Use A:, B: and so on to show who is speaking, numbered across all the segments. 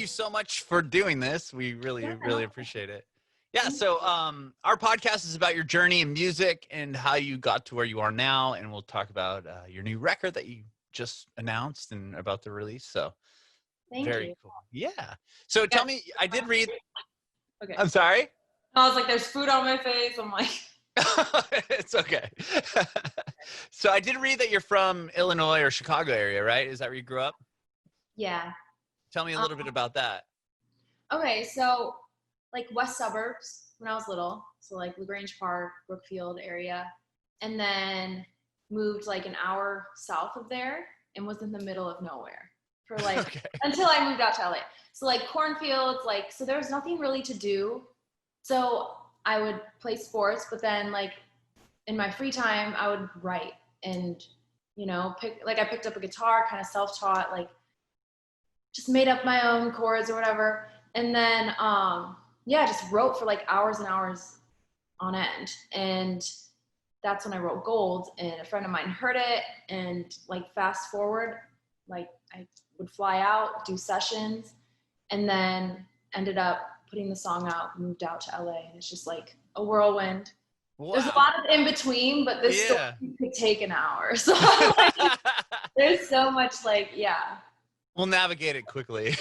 A: you so much for doing this. We really,
B: Yeah.
A: really appreciate it. Yeah.
B: Thank
A: So, our podcast is about your journey in music and how you got to where you are now. And we'll talk about your new record that you just announced and about to release. So
B: Thank
A: very
B: you.
A: cool. Yeah. So
B: Yeah.
A: tell me, I did read,
B: Okay.
A: I'm sorry.
B: I was like, there's food on my face. I'm like,
A: It's okay. So I did read that you're from Illinois or Chicago area, right? Is that where you grew up?
B: yeah.
A: Tell me a little bit about that.
B: Okay, so like west suburbs when I was little, so like LaGrange Park, Brookfield area, and then moved like an hour south of there and was in the middle of nowhere for like
A: Okay.
B: until I moved out to LA. So like cornfields, like so there was nothing really to do. So I would play sports, but then like in my free time I would write and I picked up a guitar, kind of self-taught, like just made up my own chords or whatever. And then, just wrote for like hours and hours on end. And that's when I wrote Gold, and a friend of mine heard it, and like fast forward, like I would fly out, do sessions, and then ended up putting the song out, moved out to LA, and it's just like a whirlwind.
A: Wow.
B: There's a lot of in between, but this story could take an hour. So like, there's so much
A: We'll navigate it quickly.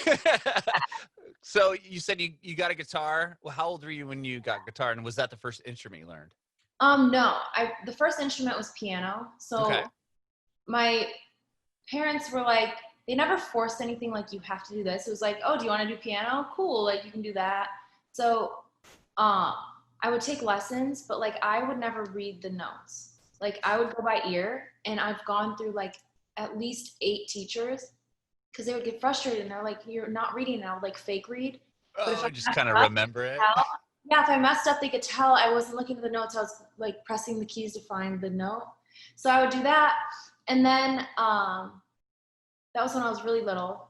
A: So you said you got a guitar. Well, how old were you when you got guitar, and was that the first instrument you learned?
B: No, the first instrument was piano. So
A: Okay.
B: my parents were like, they never forced anything like you have to do this. It was like, oh, do you want to do piano? Cool, like you can do that. So I would take lessons, but like I would never read the notes. Like I would go by ear, and I've gone through like at least 8 teachers because they would get frustrated and they're like, you're not reading, and I would like fake read. But if
A: Oh,
B: I
A: just kind of remember it.
B: if I messed up, they could tell I wasn't looking at the notes. I was like pressing the keys to find the note. So I would do that. And then that was when I was really little.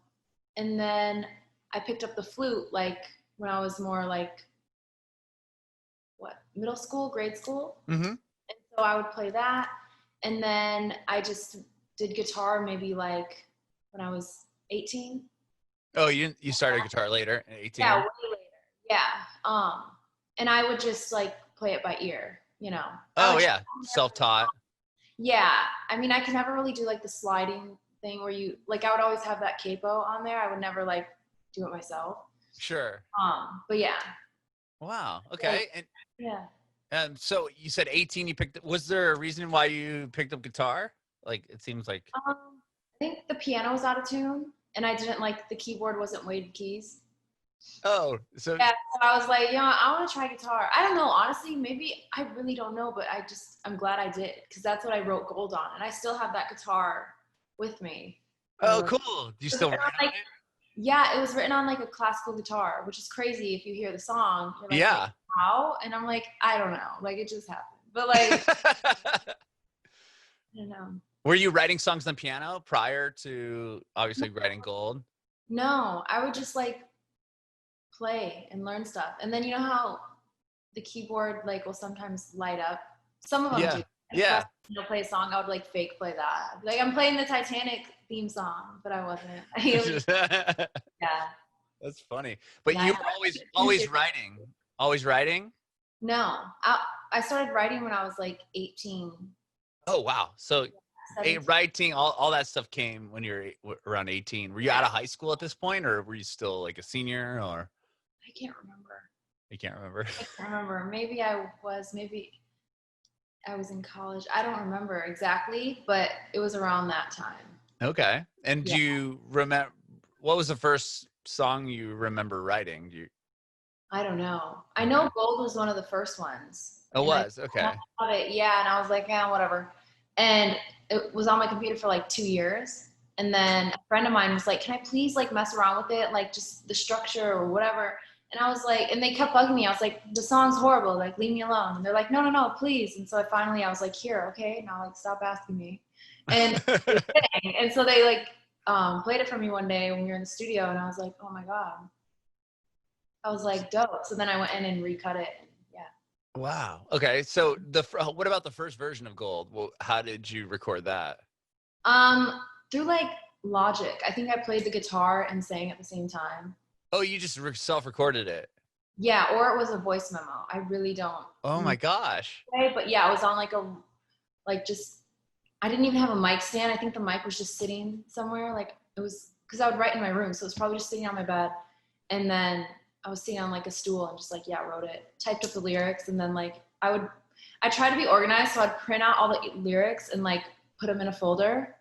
B: And then I picked up the flute like when I was more like, middle school, grade school.
A: Mm-hmm.
B: And so I would play that. And then I just did guitar maybe like when I was 18.
A: Oh, you started guitar later at 18?
B: Yeah, way later. Yeah. And I would just like play it by ear,
A: Oh yeah, self-taught.
B: Yeah. I mean, I can never really do like the sliding thing where you like, I would always have that capo on there. I would never like do it myself.
A: Sure.
B: But yeah.
A: Wow. Okay. And
B: yeah.
A: So you said 18 you picked, was there a reason why you picked up guitar? Like it seems like
B: I think the piano was out of tune, and I didn't like the keyboard wasn't weighted keys.
A: Oh, so
B: yeah, so I was like, I want to try guitar. I don't know, honestly, maybe I really don't know, but I'm glad I did, because that's what I wrote Gold on, and I still have that guitar with me.
A: Oh, cool. Do you still write on it?
B: Yeah, it was written on like a classical guitar, which is crazy if you hear the song. You're like,
A: yeah.
B: How? And I'm like, I don't know. Like it just happened. But like I don't know.
A: Were you writing songs on piano prior to obviously writing Gold?
B: No, I would just like play and learn stuff. And then you know how the keyboard like will sometimes light up? Some of them do.
A: Yeah.
B: Play a song, I would like fake play that. Like I'm playing the Titanic theme song, but I wasn't. Yeah.
A: That's funny. But you were always writing. Always writing?
B: No. I started writing when I was like 18.
A: Oh wow. So writing, all that stuff came when you were around 18. Were you out of high school at this point, or were you still like a senior, or?
B: I can't remember.
A: You can't remember?
B: I can't remember. Maybe I was in college. I don't remember exactly, but it was around that time.
A: Okay. And do you remember, what was the first song you remember writing?
B: I don't know. I know Gold was one of the first ones.
A: It was? Okay.
B: Yeah, and I was like, whatever. And it was on my computer for like 2 years. And then a friend of mine was like, can I please like mess around with it? Like just the structure or whatever. And I was like, and they kept bugging me. I was like, the song's horrible. Like, leave me alone. And they're like, no, please. And so I was like, here, okay. Now like, stop asking me. And and so they like played it for me one day when we were in the studio, and I was like, oh my God. I was like, dope. So then I went in and recut it. Yeah.
A: Wow. Okay. So what about the first version of Gold? Well, how did you record that?
B: Through like Logic. I think I played the guitar and sang at the same time.
A: Oh, you just self-recorded it.
B: Yeah, or it was a voice memo. I really don't
A: Oh my gosh.
B: know. But yeah, it was on like a, like just, I didn't even have a mic stand. I think the mic was just sitting somewhere. Like it was, because I would write in my room. So it was probably just sitting on my bed. And then I was sitting on like a stool and just like, yeah, wrote it, typed up the lyrics. And then like, I tried to be organized. So I'd print out all the lyrics and like put them in a folder.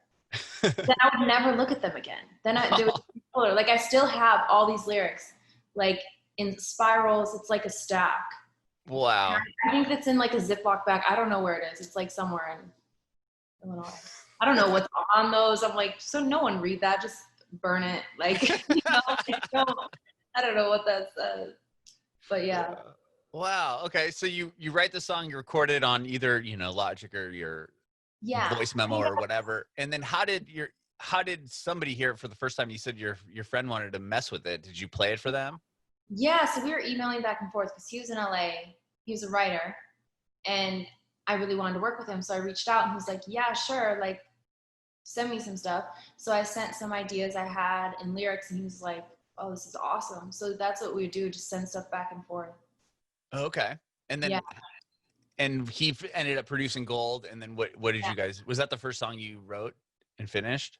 B: Then I would never look at them again. There was a folder. Like I still have all these lyrics, like in spirals. It's like a stack.
A: Wow.
B: I think it's in like a Ziploc bag. I don't know where it is. It's like somewhere in Illinois. I don't know what's on those. I'm like, so no one read that. Just burn it. Like, I don't know what that says. But yeah.
A: Wow. Okay. So you write the song, you record it on either, Logic or your voice memo or whatever. And then how did somebody hear it for the first time? You said your friend wanted to mess with it. Did you play it for them?
B: Yeah, so we were emailing back and forth because he was in LA. He was a writer, and I really wanted to work with him. So I reached out, and he was like, "Yeah, sure. Like, send me some stuff." So I sent some ideas I had and lyrics, and he was like, "Oh, this is awesome." So that's what we would do: just send stuff back and forth.
A: Okay. And then,
B: Yeah.
A: and he ended up producing Gold. And then what did
B: Yeah.
A: you guys? Was that the first song you wrote and finished?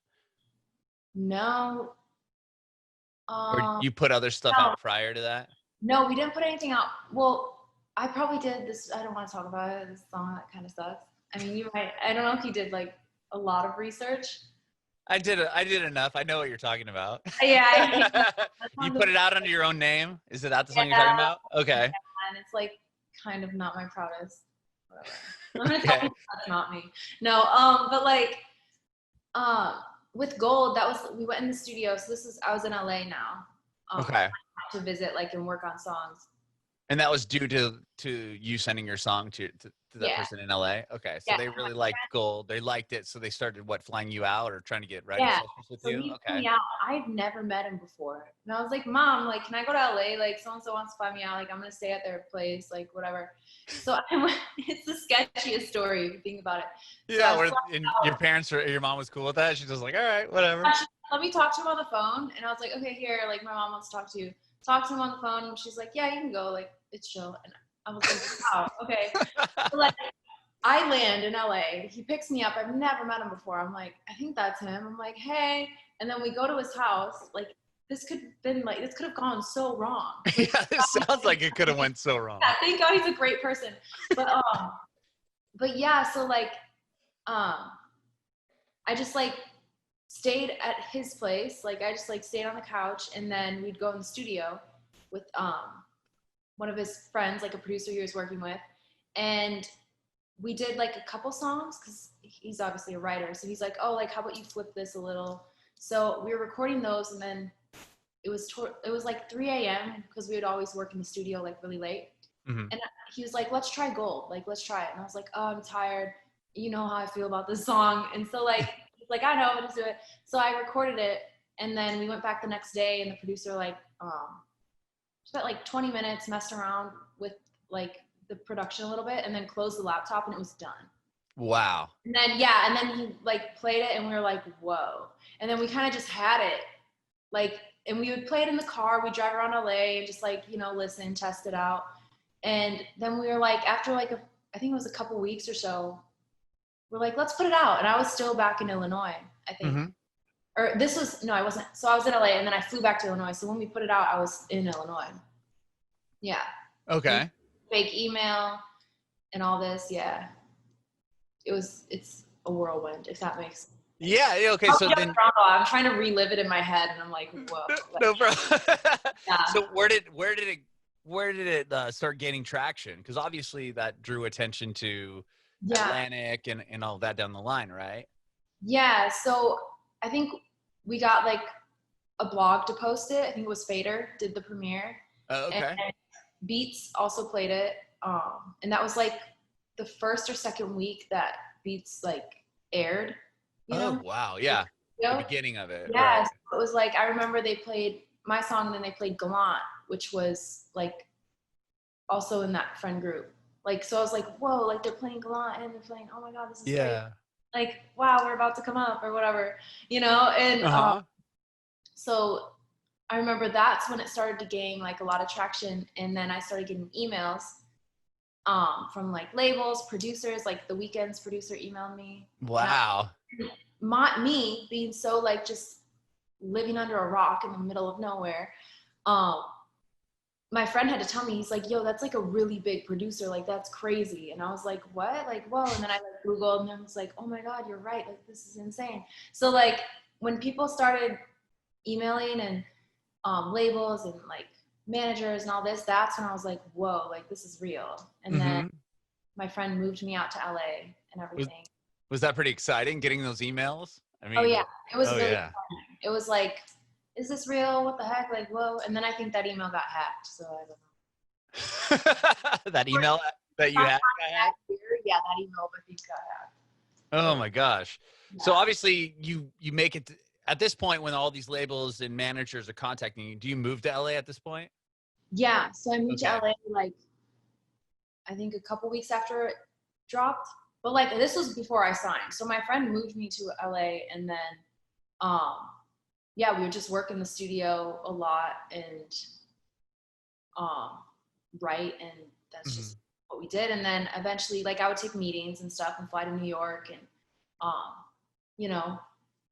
B: No.
A: Or you put other stuff
B: No,
A: out prior to that?
B: no, we didn't put anything out. Well, I probably did this. I don't want to talk about it. This song that kind of sucks. I mean, you might. I don't know if you did like a lot of research.
A: I did enough. I know what you're talking about.
B: Yeah.
A: You put it out under your own name? Is it that the song you're
B: Yeah,
A: talking about? Okay.
B: and it's like kind of not my proudest. Whatever. I'm gonna tell
A: Okay.
B: people that's not me. No, but like, um, with Gold, that was we went in the studio. So I was in LA now.
A: Okay.
B: To visit like and work on songs.
A: And that was due to you sending your song to that
B: Yeah.
A: person in LA? Okay. So
B: Yeah.
A: they really liked Gold. They liked it. So they started flying you out or trying to get writing
B: Yeah.
A: sessions with
B: So
A: you?
B: he flew
A: Okay.
B: me out. I've never met him before. And I was like, Mom, like, can I go to LA? Like, so and so wants to fly me out. Like, I'm gonna stay at their place, like whatever. So I went, it's the sketchiest story if you think about it.
A: Yeah,
B: So
A: and your parents or your mom was cool with that? She's just like, all right, whatever.
B: let me talk to him on the phone. And I was like, okay, here, like my mom wants to talk to you. Talk to him on the phone. And she's like, yeah, you can go. Like, it's chill. And I was like, wow, okay. So, like, I land in LA. He picks me up. I've never met him before. I'm like, I think that's him. I'm like, hey. And then we go to his house. Like, this could have gone so wrong. Like,
A: Yeah, this sounds like it could have went so wrong.
B: yeah, thank God he's a great person. But yeah, so like, I just like stayed at his place. Like I just like stayed on the couch, and then we'd go in the studio with one of his friends, like a producer he was working with, and we did like a couple songs because he's obviously a writer. So he's like, oh, like how about you flip this a little? So we were recording those, and then it was like 3 a.m. because we would always work in the studio like really late.
A: Mm-hmm.
B: And he was like, let's try Gold. Like, let's try it. And I was like, oh, I'm tired. You know how I feel about this song. And so like, he's like, I know, let's do it. So I recorded it. And then we went back the next day, and the producer like spent like 20 minutes, messed around with like the production a little bit, and then closed the laptop, and it was done.
A: Wow.
B: And then he like played it, and we were like, whoa. And then we kind of just had it. Like, and we would play it in the car. We'd drive around LA and just like, listen, test it out. And then we were like, after like I think it was a couple weeks or so, we're like, let's put it out. And I was still back in Illinois, I think.
A: Mm-hmm.
B: Or I wasn't. So I was in LA, and then I flew back to Illinois. So when we put it out, I was in Illinois. Yeah.
A: Okay.
B: Fake email and all this. Yeah. It's a whirlwind, if that makes sense.
A: Yeah. Okay. So then
B: I'm trying to relive it in my head, and I'm like, whoa.
A: No problem.
B: Yeah.
A: So where did it start gaining traction? Because obviously that drew attention to Atlantic and all that down the line, right?
B: Yeah. So I think we got like a blog to post it. I think it was Fader did the premiere.
A: Okay.
B: And Beats also played it. And that was like the first or second week that Beats like aired.
A: Wow. Yeah. The beginning of it.
B: Yeah.
A: Right.
B: So it was like, I remember they played my song, and then they played Gallant, which was like also in that friend group. Like, so I was like, whoa, like they're playing Gallant, and they're playing, oh my God, this is great. Like, wow, we're about to come up or whatever, and so I remember that's when it started to gain like a lot of traction. And then I started getting emails from like labels, producers, like the Weeknd's producer emailed me.
A: Wow.
B: Me being so like just living under a rock in the middle of nowhere, my friend had to tell me, he's like, yo, that's like a really big producer, like that's crazy. And I was like, what? Like, whoa. And then I like Googled and I was like, oh my God, you're right, like this is insane. So like when people started emailing and labels and like managers and all this, that's when I was like, whoa, like this is real. And then my friend moved me out to LA and everything.
A: Was that pretty exciting getting those emails? I mean,
B: Oh yeah, it was really exciting. It was like, is this real? What the heck? Like, whoa. And then I think that email got hacked. So I don't know.
A: That email that you had got hacked?
B: Yeah, that email I think got hacked.
A: Oh my gosh. Yeah. So obviously you make it at this point when all these labels and managers are contacting you. Do you move to LA at this point?
B: Yeah. So I moved to LA like, I think a couple weeks after it dropped. But like this was before I signed. So my friend moved me to LA and then yeah, we would just work in the studio a lot and write, and that's just what we did. And then eventually like I would take meetings and stuff and fly to New York and you know,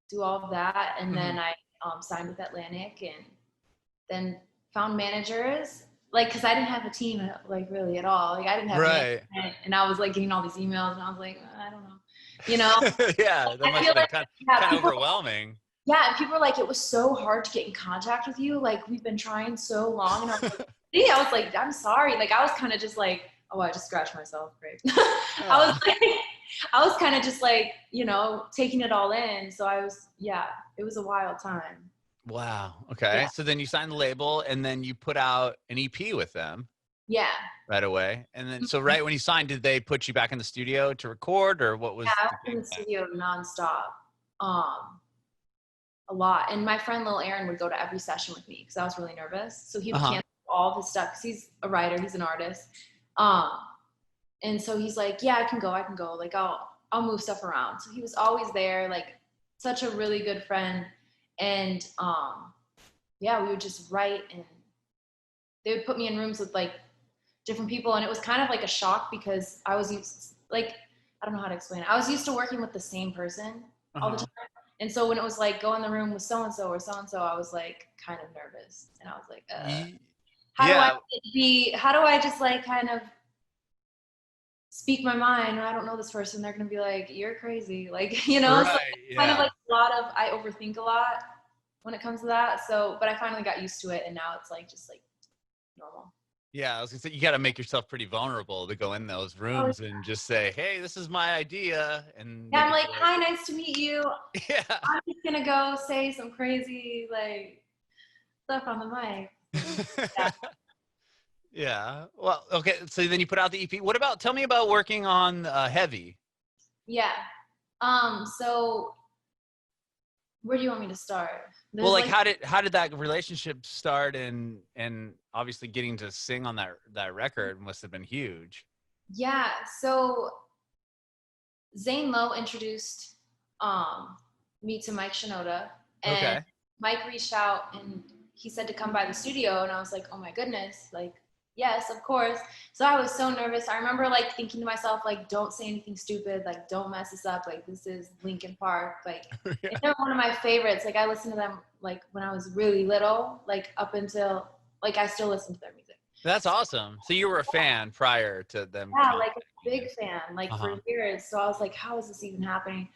B: do all of that. And then I signed with Atlantic and then found managers, like because I didn't have a team like really at all. Like I didn't have anything, and I was like getting all these emails and I was like, I don't know, you know.
A: Yeah, that must have been kind of overwhelming.
B: Yeah, and people were like, it was so hard to get in contact with you. Like, we've been trying so long. And I was like, yeah, I was like, I'm sorry. Like, I was kind of just like, oh, I just scratched myself. Great. I was kind of just like, you know, taking it all in. So it was a wild time.
A: Wow. Okay. Yeah. So then you signed the label and then you put out an EP with them.
B: Yeah.
A: Right away. And then, so right when you signed, did they put you back in the studio to record or what was?
B: Yeah, I was in the studio nonstop. A lot. And my friend Lil Aaron would go to every session with me because I was really nervous. So he would cancel all of his stuff because he's a writer, he's an artist. And so he's like, yeah, I can go. Like I'll move stuff around. So he was always there, like such a really good friend. And yeah, we would just write and they would put me in rooms with like different people. And it was kind of like a shock because I was used, like, I don't know how to explain it. I was used to working with the same person all the time. And so when it was like, go in the room with so-and-so or so-and-so, I was like kind of nervous. And I was like, how do I just like kind of speak my mind? I don't know this person. They're going to be like, you're crazy. Like, you know, so kind of like I overthink a lot when it comes to that. So, but I finally got used to it. And now it's like, just like normal.
A: Yeah, I was gonna say you got to make yourself pretty vulnerable to go in those rooms and just say, "Hey, this is my idea." And
B: yeah, I'm like, "Hi, nice to meet you."
A: Yeah,
B: I'm just gonna go say some crazy like stuff on the mic. Yeah.
A: Yeah. Well, okay. So then you put out the EP. What about? Tell me about working on Heavy.
B: Yeah. So where do you want me to start?
A: Well, like how did that relationship start, and obviously getting to sing on that record must have been huge.
B: Yeah, so Zane Lowe introduced me to Mike Shinoda, and Mike reached out and he said to come by the studio, and I was like, oh my goodness, like yes, of course. So I was so nervous. I remember like thinking to myself, like, don't say anything stupid, like don't mess this up, like this is Linkin Park, like they're one of my favorites. Like I listened to them like when I was really little, like up until like I still listen to their music.
A: That's awesome. So you were a fan prior to them.
B: Yeah, like a big fan, like for years. So I was like, how is this even happening?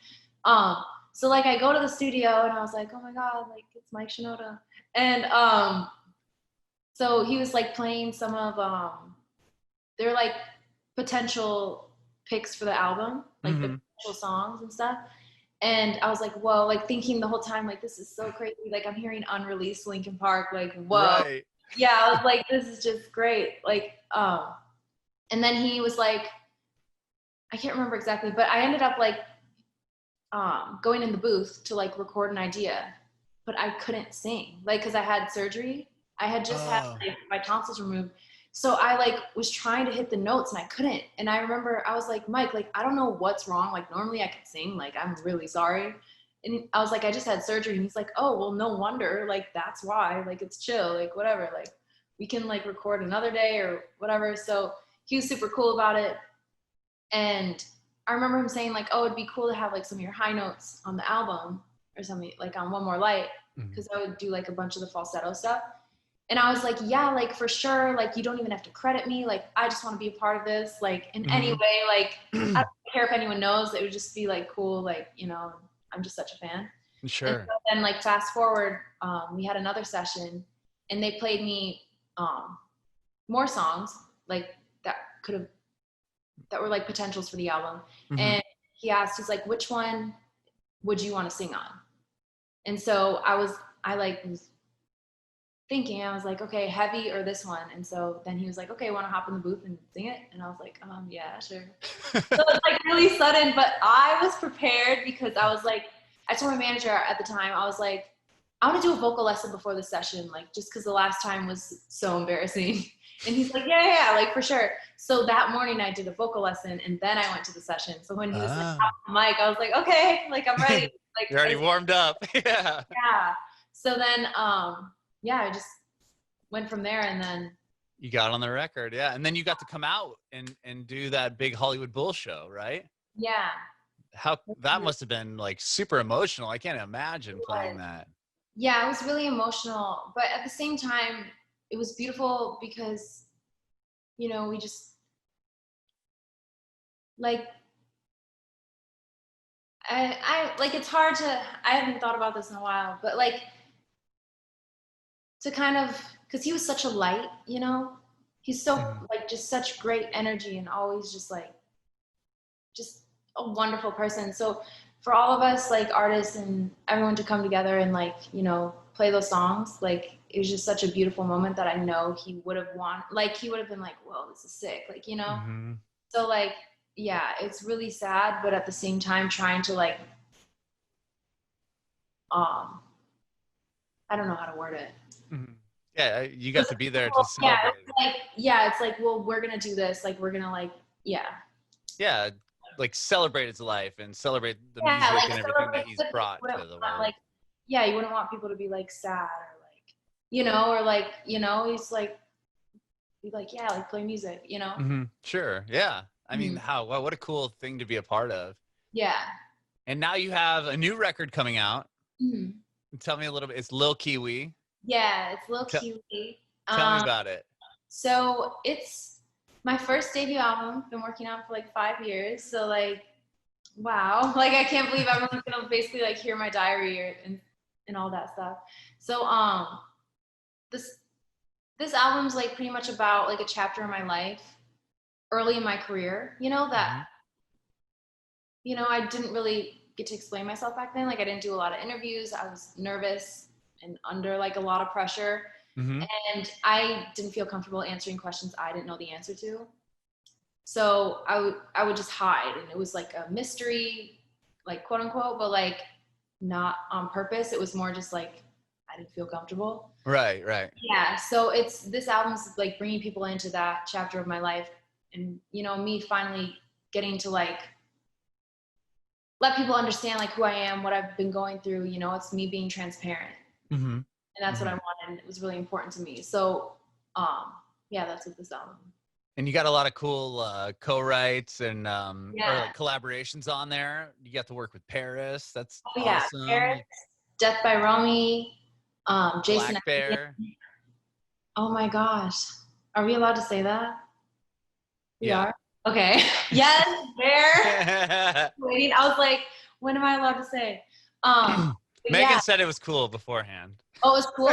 B: So like I go to the studio and I was like, oh my God, like it's Mike Shinoda. And so he was like playing some of they're like potential picks for the album, like the potential songs and stuff. And I was like, whoa, like thinking the whole time, like this is so crazy. Like I'm hearing unreleased Linkin Park, like whoa. Right. Yeah, I was like, this is just great. Like, and then he was like, I can't remember exactly, but I ended up like going in the booth to like record an idea, but I couldn't sing, like, cause I had surgery. I had just had like, my tonsils removed. So I like was trying to hit the notes and I couldn't. And I remember I was like, Mike, like, I don't know what's wrong. Like normally I could sing, like, I'm really sorry. And I was like, I just had surgery. And he's like, oh, well, no wonder. Like, that's why. Like, it's chill. Like, whatever. Like, we can like record another day or whatever. So he was super cool about it. And I remember him saying like, oh, it'd be cool to have like some of your high notes on the album or something, like on One More Light, because I would do like a bunch of the falsetto stuff. And I was like, yeah, like for sure. Like, you don't even have to credit me. Like, I just want to be a part of this. Like, in any way, like, I don't care if anyone knows. It would just be like cool. Like, you know, I'm just such a fan.
A: Sure.
B: And so then like fast forward, we had another session and they played me more songs like that were like potentials for the album. And he asked, he's like, which one would you want to sing on? And so I was thinking, I was like, okay, heavy or this one? And so then he was like, okay, want to hop in the booth and sing it? And I was like, yeah, sure. So it was like really sudden, but I was prepared because I was like, I told my manager at the time, I was like, I want to do a vocal lesson before the session, like just because the last time was so embarrassing. And he's like, yeah, like for sure. So that morning I did a vocal lesson and then I went to the session. So when he was like, off the mic, I was like, okay, like I'm ready. Like
A: you're already warmed up. Yeah.
B: Yeah. So then, yeah, I just went from there and then.
A: You got on the record. Yeah. And then you got to come out and do that big Hollywood Bull show, right?
B: Yeah.
A: How that must have been like super emotional. I can't imagine playing that.
B: Yeah, it was really emotional, but at the same time, it was beautiful because, you know, we just like, I like, it's hard to, I haven't thought about this in a while, but like to kind of, cause he was such a light, you know, he's so like just such great energy and always just like, just a wonderful person. So for all of us like artists and everyone to come together and like, you know, play those songs, like it was just such a beautiful moment that I know he would have like he would have been like, whoa, this is sick, like, you know. So like, yeah, it's really sad, but at the same time trying to like I don't know how to word it.
A: Yeah, you got to be there to celebrate.
B: It's like, well, we're gonna do this, like we're gonna like, yeah,
A: like celebrate his life and celebrate the music like and everything that he's brought to the world.
B: Like, yeah, you wouldn't want people to be like sad or like, you know, or like, you know, he's like, be like, yeah, like play music, you know.
A: Sure. Yeah. I mean, what a cool thing to be a part of.
B: Yeah. And
A: now you have a new record coming out. Tell me a little bit. It's Lil Kiiwi.
B: Yeah, it's Lil Kiiwi.
A: Tell me about it.
B: So it's my first debut album. Been working on for like 5 years. So like, wow, like I can't believe everyone's gonna basically like hear my diary and all that stuff. So this album's like pretty much about like a chapter in my life early in my career, you know, that you know, I didn't really get to explain myself back then. Like I didn't do a lot of interviews. I was nervous and under like a lot of pressure. And I didn't feel comfortable answering questions I didn't know the answer to. So I would just hide, and it was like a mystery, like quote unquote, but like not on purpose. It was more just like I didn't feel comfortable.
A: Right.
B: Yeah. So this album's like bringing people into that chapter of my life, and you know, me finally getting to like let people understand like who I am, what I've been going through. You know, it's me being transparent. And that's what I wanted. It was really important to me. So, yeah, that's what this album.
A: And you got a lot of cool co-writes and or like collaborations on there. You got to work with Paris. That's awesome.
B: Paris, Death by Romy, Jason.
A: Blackbear.
B: Oh my gosh, are we allowed to say that? We
A: yeah.
B: are. Okay. Yes, Bear. Waiting. I was like, when am I allowed to say?
A: Megan said it was cool beforehand.
B: Oh, it was cool?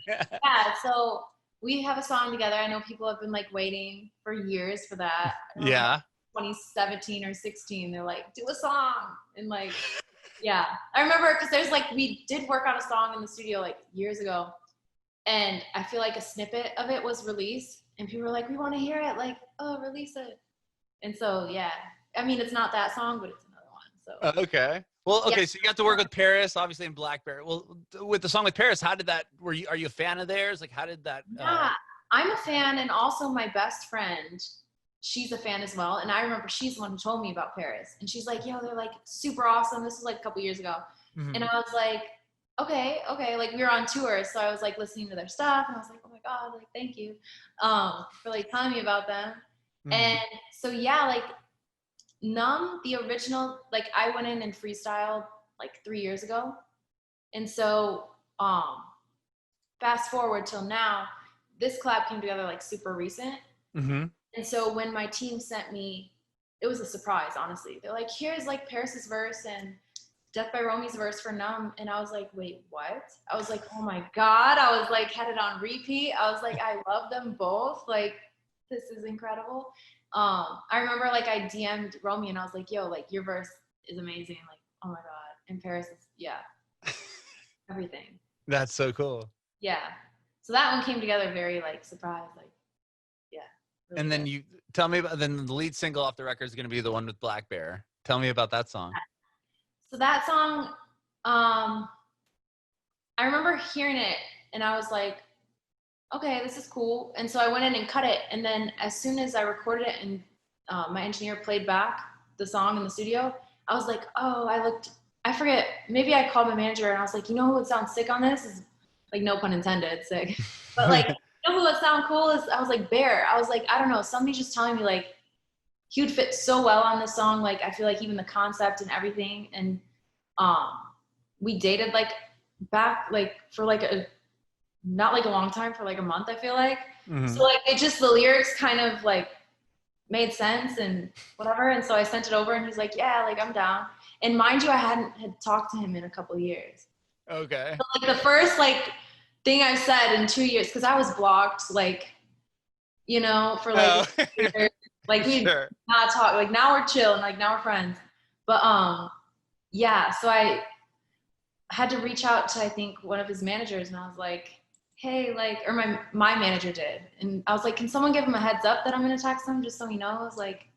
B: Okay. Yeah, so we have a song together. I know people have been like waiting for years for that.
A: Yeah.
B: 2017 or 16, they're like, do a song. And like, yeah. I remember because there's like, we did work on a song in the studio like years ago. And I feel like a snippet of it was released. And people were like, we want to hear it. Like, oh, release it. And so, yeah. I mean, it's not that song, but it's another one. So.
A: Okay. Well, okay, so you got to work with Paris, obviously, in Blackbear. Well, with the song with Paris, how did that? Are you a fan of theirs? Like, how did that?
B: Yeah, I'm a fan, and also my best friend, she's a fan as well. And I remember she's the one who told me about Paris, and she's like, "Yo, they're like super awesome." This was like a couple years ago,
A: Mm-hmm.
B: And I was like, okay. Like we were on tour. So I was like listening to their stuff and I was like, oh my God, like, thank you for like telling me about them.
A: Mm-hmm.
B: And so, yeah, like Numb, the original, like I went in and freestyled like 3 years ago. And so fast forward till now, this collab came together like super recent.
A: Mm-hmm.
B: And so when my team sent me, it was a surprise, honestly. They're like, here's like Paris's verse and Death by Romy's verse for Numb. And I was like, wait, what? I was like, oh my God. I was like, had it on repeat. I was like, I love them both. Like, this is incredible. I remember like I DM'd Romy and I was like, yo, like your verse is amazing. Like, oh my God. And Paris is, yeah, everything.
A: That's so cool.
B: Yeah. So that one came together very like surprised, like, yeah. Really
A: and then
B: good.
A: you tell me about, then the lead single off the record is going to be the one with Blackbear. Tell me about that song.
B: So that song, I remember hearing it and I was like, okay, this is cool. And so I went in and cut it. And then as soon as I recorded it and my engineer played back the song in the studio, I was like, oh, I forget, maybe I called my manager and I was like, you know who would sound sick on this? Is like, no pun intended, sick. But like, you know who would sound cool is, I was like, Bear. I was like, I don't know, somebody's just telling me like, he would fit so well on this song. Like, I feel like even the concept and everything. And we dated like back like for like not like a long time, for like a month, I feel like.
A: Mm-hmm.
B: So like it just, the lyrics kind of like made sense and whatever. And so I sent it over and he's like, yeah, like I'm down. And mind you, I hadn't had talked to him in a couple of years.
A: Okay.
B: So like the first like thing I've said in 2 years, because I was blocked like, you know, for like years. Like we
A: Sure.
B: not talk, like now we're chill and like now we're friends. But yeah, so I had to reach out to I think one of his managers and I was like, hey, like, or my manager did. And I was like, can someone give him a heads up that I'm gonna text him just so he knows, like,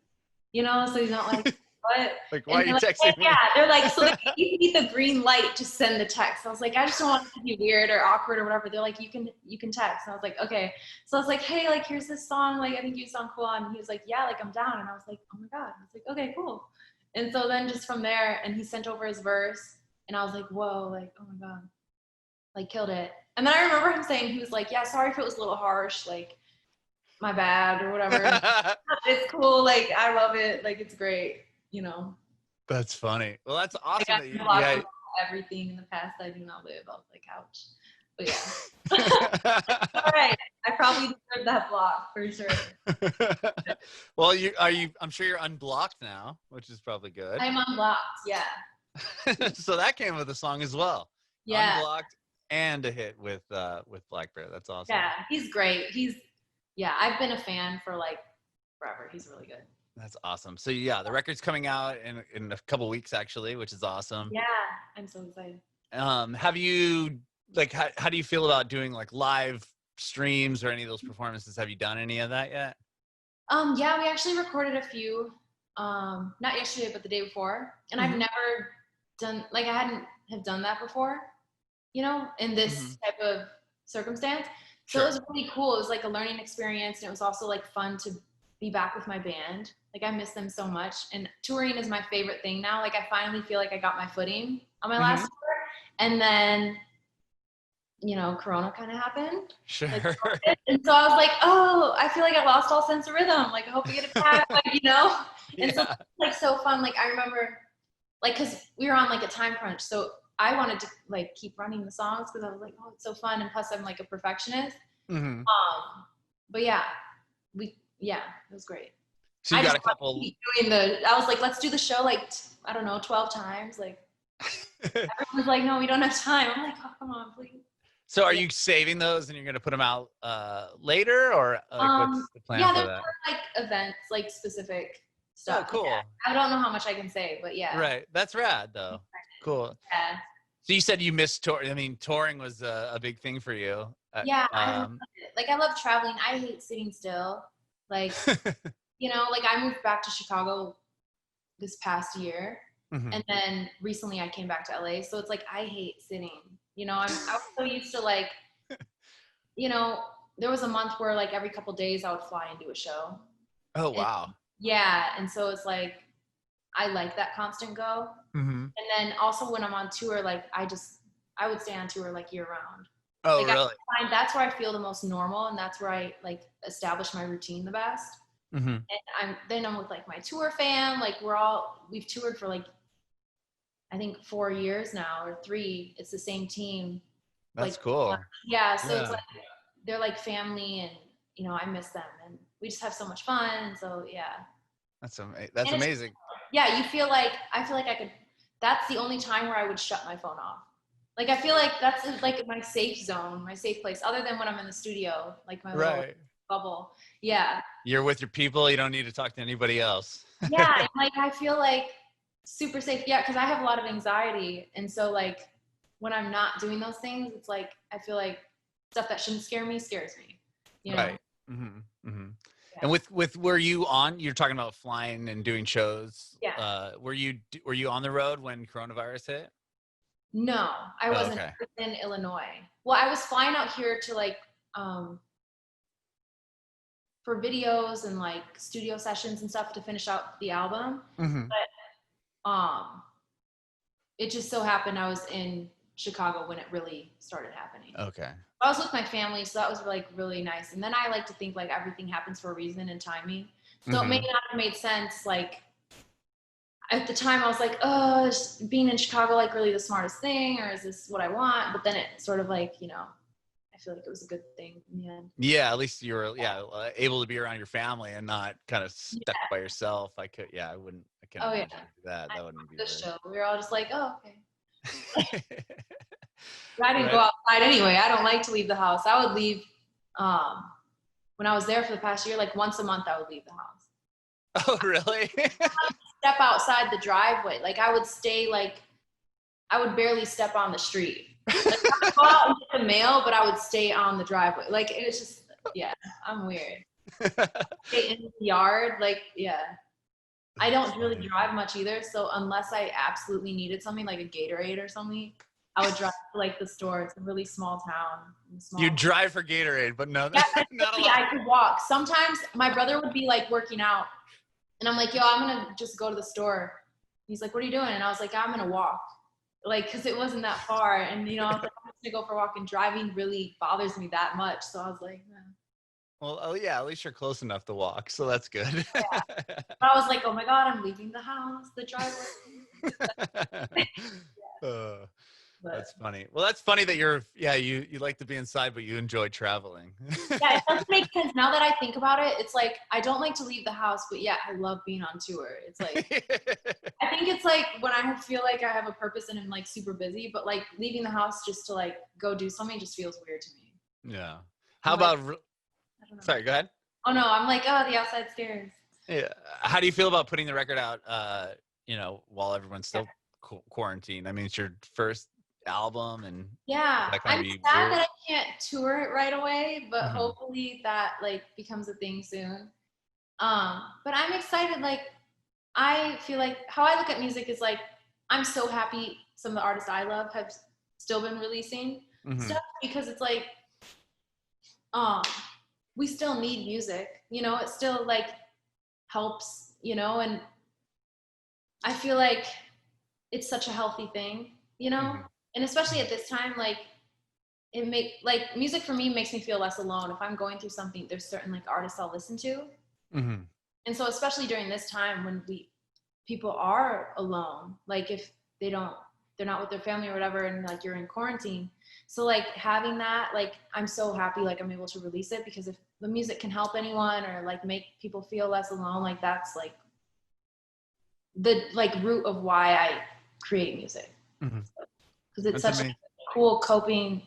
B: you know, so he's not like, what?
A: Like, why are you
B: like,
A: texting
B: hey,
A: me?
B: Yeah, they're like, so they need the green light to send the text. I was like, I just don't want it to be weird or awkward or whatever. They're like, you can text. And I was like, okay. So I was like, hey, like, here's this song. Like, I think you sound cool. And he was like, yeah, like, I'm down. And I was like, oh my God. I was like, okay, cool. And so then just from there, and he sent over his verse. And I was like, whoa, like, oh my God. Like, killed it. And then I remember him saying, he was like, yeah, sorry if it was a little harsh. Like, my bad or whatever. It's cool. Like, I love it. Like, it's great, you know.
A: That's funny. Well, that's awesome.
B: I
A: That you,
B: got
A: yeah.
B: everything in the past. I do not live off the couch. But yeah. All right. I probably deserve that block for sure.
A: Well, I'm sure you're unblocked now, which is probably good.
B: I'm unblocked. Yeah.
A: So that came with a song as well.
B: Yeah.
A: Unblocked and a hit with Blackbear. That's awesome.
B: Yeah. He's great. I've been a fan for like forever. He's really good.
A: That's awesome. So yeah, the record's coming out in a couple weeks actually, which is awesome.
B: Yeah. I'm so excited.
A: Have you like how do you feel about doing like live streams or any of those performances? Have you done any of that yet?
B: Yeah, we actually recorded a few, not yesterday, but the day before. And I've never done, like, I hadn't have done that before, you know, in this type of circumstance. So it was really cool. It was like a learning experience. And it was also like fun to be back with my band. Like, I miss them so much. And touring is my favorite thing now. Like, I finally feel like I got my footing on my last tour. And then, you know, Corona kind of happened.
A: Sure.
B: Like, and so I was like, oh, I feel like I lost all sense of rhythm. Like, I hope we get it back, like, you know? And so it's like so fun. Like, I remember, like, cause we were on like a time crunch. So I wanted to like keep running the songs because I was like, oh, it's so fun. And plus I'm like a perfectionist. But yeah, it was great.
A: So you got a couple.
B: I was like, let's do the show like, I don't know, 12 times. Like, everyone was like, no, we don't have time. I'm like, oh, come on, please.
A: So are you saving those and you're going to put them out later, or like, what's the plan for that?
B: For like events, like specific stuff.
A: Oh, cool.
B: Like I don't know how much I can say, but yeah.
A: Right. That's rad though. Cool.
B: Yeah.
A: So you said you missed touring. I mean, touring was a big thing for you.
B: Yeah. I love it. Like, I love traveling. I hate sitting still. Like, you know, like I moved back to Chicago this past year. And then recently I came back to LA. So it's like, I hate sitting, you know, I was so used to like, you know, there was a month where like every couple days I would fly and do a show.
A: Oh, wow.
B: Yeah. And so it's like, I like that constant go.
A: Mm-hmm.
B: And then also when I'm on tour, like I would stay on tour like year round.
A: Oh,
B: Like
A: really?
B: I find that's where I feel the most normal, and that's where I like establish my routine the best.
A: Mm-hmm.
B: And I'm with like my tour fam. Like we've toured for like I think 4 years now or 3. It's the same team.
A: That's
B: Like
A: cool.
B: yeah, so it's
A: Yeah.
B: like they're like family, and you know I miss them, and we just have so much fun. So yeah,
A: That's
B: and
A: amazing.
B: yeah, I feel like I could. That's the only time where I would shut my phone off. Like I feel like that's like my safe zone, my safe place, other than when I'm in the studio, like my little
A: Right.
B: bubble. Yeah.
A: You're with your people. You don't need to talk to anybody else.
B: Yeah. And like I feel like super safe. Yeah, because I have a lot of anxiety. And so like when I'm not doing those things, it's like I feel like stuff that shouldn't scare me scares me. You know?
A: Right. Mm-hmm. Mm-hmm.
B: Yeah.
A: And with you're talking about flying and doing shows.
B: Yeah.
A: Were you on the road when coronavirus hit?
B: No, I
A: Oh,
B: wasn't.
A: okay.
B: I was in Illinois. Well, I was flying out here to like for videos and like studio sessions and stuff to finish out the album.
A: Mm-hmm.
B: But it just so happened I was in Chicago when it really started happening.
A: Okay.
B: I was with my family, so that was like really nice. And then I like to think like everything happens for a reason and timing. So it may not have made sense. Like at the time I was like, oh, is being in Chicago like really the smartest thing, or is this what I want? But then it sort of like, you know, I feel like it was a good thing in the end.
A: Yeah, at least you were able to be around your family and not kind of stuck by yourself. I couldn't
B: Oh yeah.
A: imagine that. That wouldn't be
B: The
A: very.
B: show. We were all just like, oh, okay. I didn't
A: Right.
B: go outside anyway. I don't like to leave the house. I would leave when I was there for the past year, like once a month I would leave the house.
A: Oh, really?
B: Step outside the driveway. Like I would stay like I would barely step on the street. Like I would go out and get the mail, but I would stay on the driveway. Like it's just yeah, I'm weird. Stay in the yard, like yeah. I don't really drive much either, so unless I absolutely needed something like a Gatorade or something, I would drive to like the store. It's a really small town.
A: You drive for Gatorade, but no,
B: Yeah,
A: not a lot.
B: I could walk. Sometimes my brother would be like working out, and I'm like, yo, I'm gonna just go to the store. He's like, what are you doing? And I was like, I'm gonna walk, like, cause it wasn't that far, and you know, I was like, I'm just gonna go for a walk. And driving really bothers me that much, so I was like,
A: Well, oh yeah, at least you're close enough to walk, so that's good.
B: yeah. But I was like, oh my god, I'm leaving the house, the driveway.
A: That's funny. Well, that's funny that you like to be inside, but you enjoy traveling.
B: Yeah, it doesn't make sense now that I think about it. It's like I don't like to leave the house, but yeah, I love being on tour. It's like I think it's like when I feel like I have a purpose and I'm like super busy, but like leaving the house just to like go do something just feels weird to me.
A: Yeah. How
B: I'm
A: about?
B: like, I don't know.
A: Sorry, go ahead.
B: Oh no, I'm like, oh, the outside stairs.
A: Yeah. How do you feel about putting the record out? While everyone's still quarantined. I mean, it's your first album, and
B: yeah, I'm sad
A: weird?
B: that I can't tour it right away, but hopefully that like becomes a thing soon. But I'm excited. Like, I feel like how I look at music is like I'm so happy some of the artists I love have still been releasing stuff because it's like, we still need music. You know, it still like helps. You know, and I feel like it's such a healthy thing. You know. And especially at this time, like music for me makes me feel less alone. If I'm going through something, there's certain like artists I'll listen to. And so especially during this time when people are alone, like if they're not with their family or whatever, and like you're in quarantine. So like having that, like I'm so happy like I'm able to release it, because if the music can help anyone or like make people feel less alone, like that's like the like root of why I create music. Because it's such a cool coping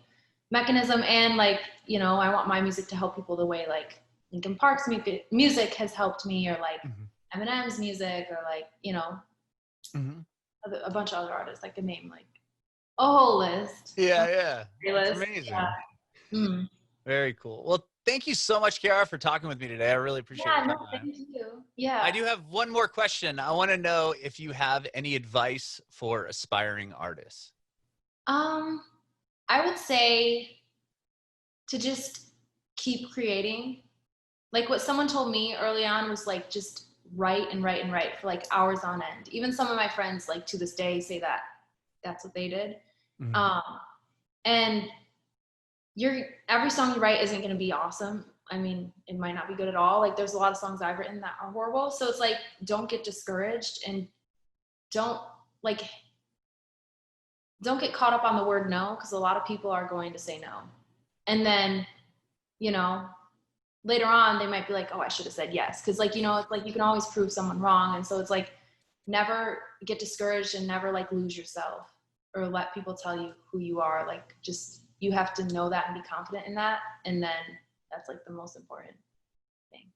B: mechanism, and like, you know, I want my music to help people the way like Linkin Park's music has helped me, or like Eminem's music, or like, you know, a bunch of other artists. I could name like a whole list.
A: Yeah. That's
B: List.
A: amazing.
B: Yeah.
A: Very cool. Well, thank you so much, Kiiara, for talking with me today. I really appreciate your time.
B: Thank you. Yeah.
A: I do have one more question. I want to know if you have any advice for aspiring artists.
B: I would say to just keep creating. Like what someone told me early on was like, just write and write and write for like hours on end. Even some of my friends, like to this day, say that that's what they did. And every song you write isn't going to be awesome. I mean, it might not be good at all. Like there's a lot of songs I've written that are horrible. So it's like, don't get discouraged and don't get caught up on the word no, because a lot of people are going to say no. And then, you know, later on they might be like, oh, I should have said yes. Because like, you know, it's like you can always prove someone wrong. And so it's like, never get discouraged and never like lose yourself or let people tell you who you are. Like just, you have to know that and be confident in that. And then that's like the most important thing.